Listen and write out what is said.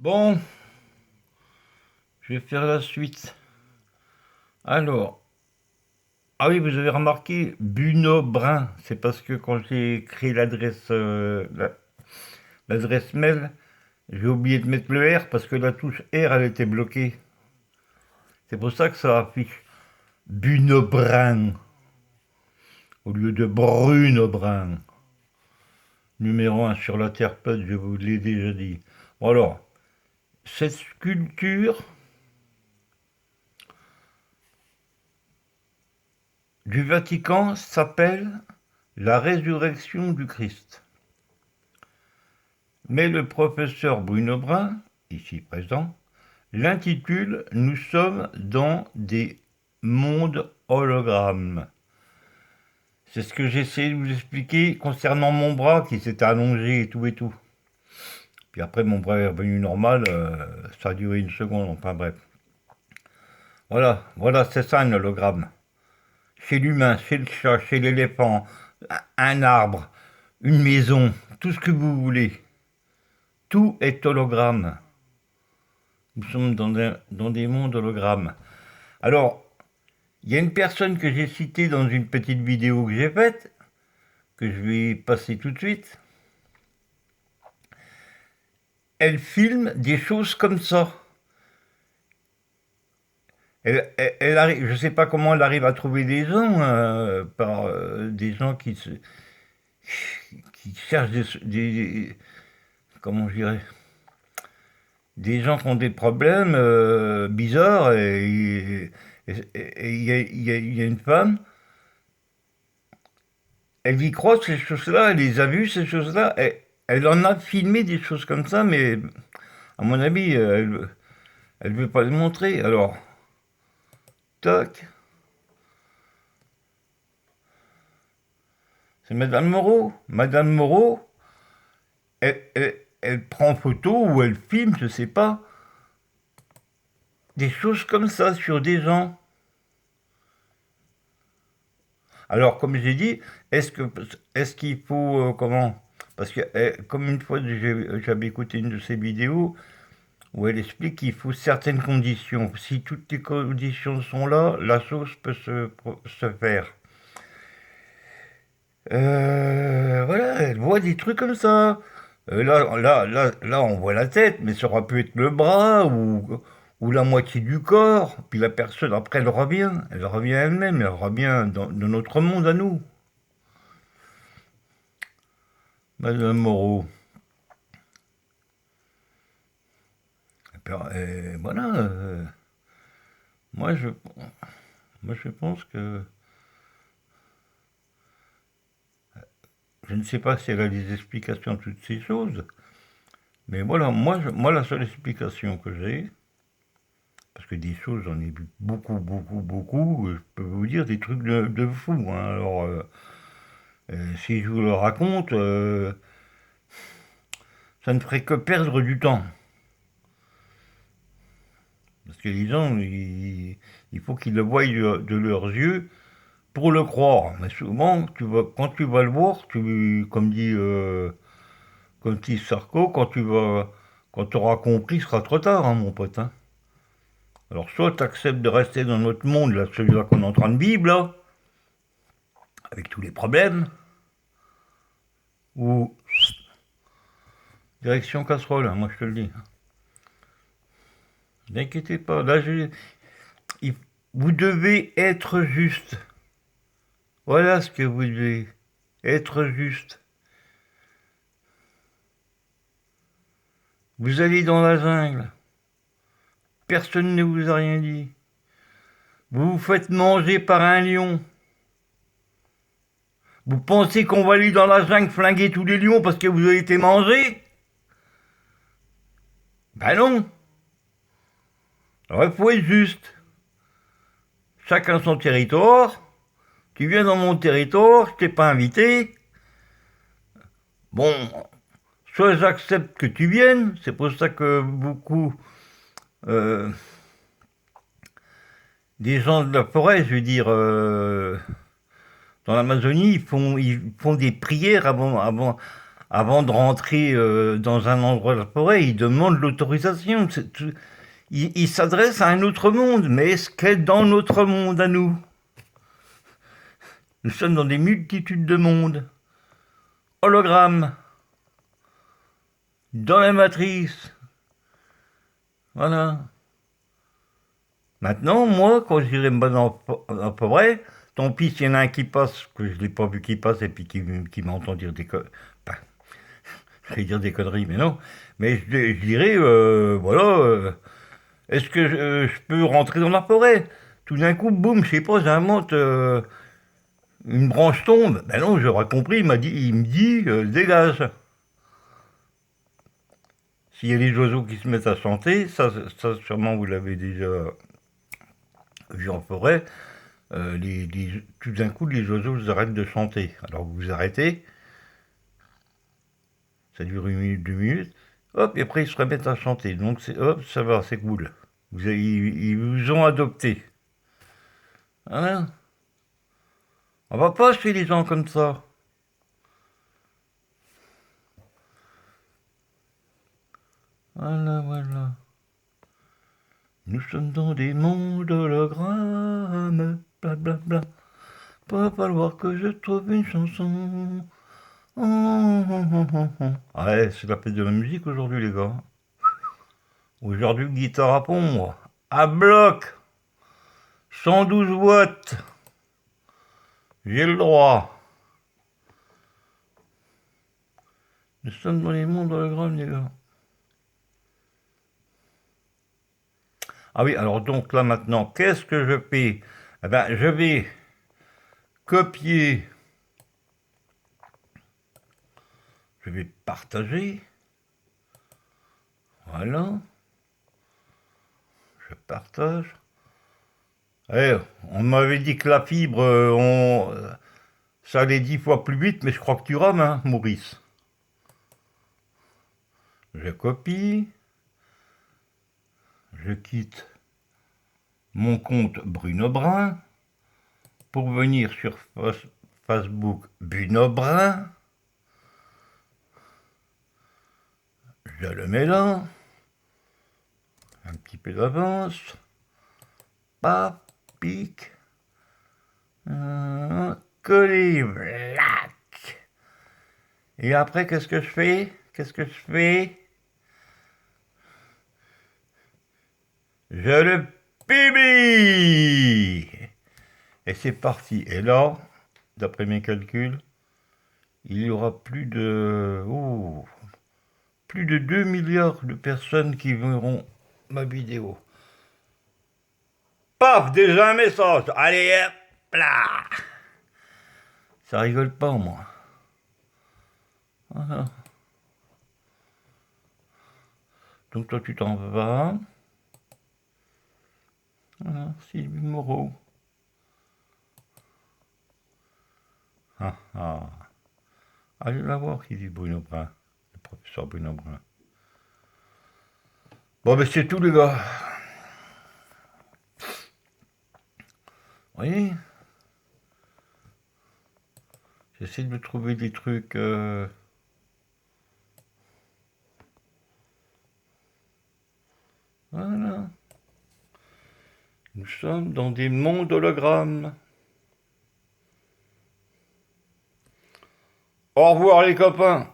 Bon, je vais faire la suite. Alors, ah oui, vous avez remarqué, Buno Brun, c'est parce que quand j'ai créé l'adresse mail, j'ai oublié de mettre le R parce que la touche R, elle était bloquée. C'est pour ça que ça affiche Buno Brun au lieu de Bruno Brun. Numéro 1 sur la Terre plate, je vous l'ai déjà dit. Bon alors, cette sculpture du Vatican s'appelle la résurrection du Christ. Mais le professeur Bruno Brun, ici présent, l'intitule Nous sommes dans des mondes hologrammes. C'est ce que j'essaie de vous expliquer concernant mon bras qui s'était allongé et tout et tout. Puis après, mon bras est revenu normal, ça a duré une seconde, enfin bref. Voilà, c'est ça un hologramme. Chez l'humain, chez le chat, chez l'éléphant, un arbre, une maison, tout ce que vous voulez. Tout est hologramme. Nous sommes dans des mondes hologrammes. Alors, il y a une personne que j'ai citée dans une petite vidéo que j'ai faite, que je vais passer tout de suite. Elle filme des choses comme ça. Elle arrive, je ne sais pas comment elle arrive à trouver des gens, des gens qui cherchent comment je dirais, des gens qui ont des problèmes bizarres. Et il y a une femme, elle y croit ces choses-là, elle les a vues ces choses-là, elle en a filmé des choses comme ça, mais à mon avis, elle veut pas les montrer. Alors, tac, c'est Madame Moreau. Madame Moreau, elle prend photo ou elle filme, je sais pas, des choses comme ça sur des gens. Alors, comme j'ai dit, est-ce qu'il faut comment? Parce que comme une fois j'avais écouté une de ses vidéos où elle explique qu'il faut certaines conditions. Si toutes les conditions sont là, la chose peut se faire. Voilà, elle voit des trucs comme ça. Là, on voit la tête, mais ça aurait pu être le bras ou la moitié du corps. Puis la personne, après, elle revient elle-même, elle revient dans notre monde à nous. Madame Moreau. Et puis, voilà. Moi, je, moi, je pense que je ne sais pas si elle a des explications à toutes ces choses, mais voilà, moi la seule explication que j'ai, parce que des choses, j'en ai vu beaucoup, beaucoup, beaucoup, je peux vous dire des trucs de fou, hein. Alors, si je vous le raconte, ça ne ferait que perdre du temps. Parce que les gens, il faut qu'ils le voient de leurs yeux pour le croire. Mais souvent, quand tu vas le voir, comme dit Sarko, quand tu auras compris, ce sera trop tard, hein, mon pote, hein. Alors, soit tu acceptes de rester dans notre monde, là, celui-là qu'on est en train de vivre, là, avec tous les problèmes, ou direction casserole, hein, moi je te le dis. N'inquiétez pas, là, il- vous devez être juste. Voilà ce que vous devez être juste. Vous allez dans la jungle, personne ne vous a rien dit. Vous vous faites manger par un lion. Vous pensez qu'on va aller dans la jungle flinguer tous les lions parce que vous avez été mangé? Ben non. Alors il faut être juste. Chacun son territoire. Tu viens dans mon territoire, je t'ai pas invité. Bon, soit j'accepte que tu viennes, c'est pour ça que beaucoup euh, des gens de la forêt, je veux dire, dans l'Amazonie, ils font des prières avant de rentrer dans un endroit de la forêt, ils demandent l'autorisation. Ils s'adressent à un autre monde, mais est-ce qu'est dans notre monde à nous? Nous sommes dans des multitudes de mondes. Hologrammes, dans la matrice. Voilà. Maintenant, moi, quand j'irai me battre en forêt, tant pis s'il y en a un qui passe, que je ne l'ai pas vu qui passe, et puis qui m'entend dire des conneries. Enfin, je vais dire des conneries, mais non. Mais je dirais, voilà, est-ce que je peux rentrer dans la forêt? Tout d'un coup, boum, je sais pas, j'invente, une branche tombe. Ben non, j'aurais compris, il me dit, dégage. S'il y a les oiseaux qui se mettent à chanter, ça sûrement vous l'avez déjà vu en forêt, tout d'un coup les oiseaux ils arrêtent de chanter. Alors vous arrêtez, ça dure 1 minute, 2 minutes, hop, et après ils se remettent à chanter. Donc hop, ça va, c'est cool. Ils vous ont adopté. Hein? On va pas chez les gens comme ça. Voilà, voilà. Nous sommes dans des mondes hologrammes, blablabla. Va falloir que je trouve une chanson. Ouais, c'est la fête de la musique aujourd'hui, les gars. Aujourd'hui, guitare à pompe, à bloc, 112 watts. J'ai le droit. Nous sommes dans les mondes hologrammes, les gars. Ah oui, alors donc là maintenant, qu'est-ce que je fais? Eh ben, je vais copier, je vais partager. Voilà, je partage. Eh, on m'avait dit que la fibre, ça allait 10 fois plus vite, mais je crois que tu rames, hein, Maurice. Je copie, je quitte mon compte Bruno Brun pour venir sur Facebook Bruno Brun. Je le mets là, un petit peu d'avance, paf, pic, coller, black. Et après, qu'est-ce que je fais? Qu'est-ce que je fais? Je le publie. Et c'est parti. Et là, d'après mes calculs, il y aura plus de 2 milliards de personnes qui verront ma vidéo. Paf, déjà un message. Allez, hop là. Ça rigole pas, moi. Voilà. Donc toi, tu t'en vas. Voilà, Sylvie Moreau. Ah, ah. Allez la voir qui dit Bruno Brun, le professeur Bruno Brun. Bon, ben c'est tout, les gars. Vous voyez, j'essaie de trouver des trucs. Voilà. Nous sommes dans des mondes hologrammes. Au revoir, les copains.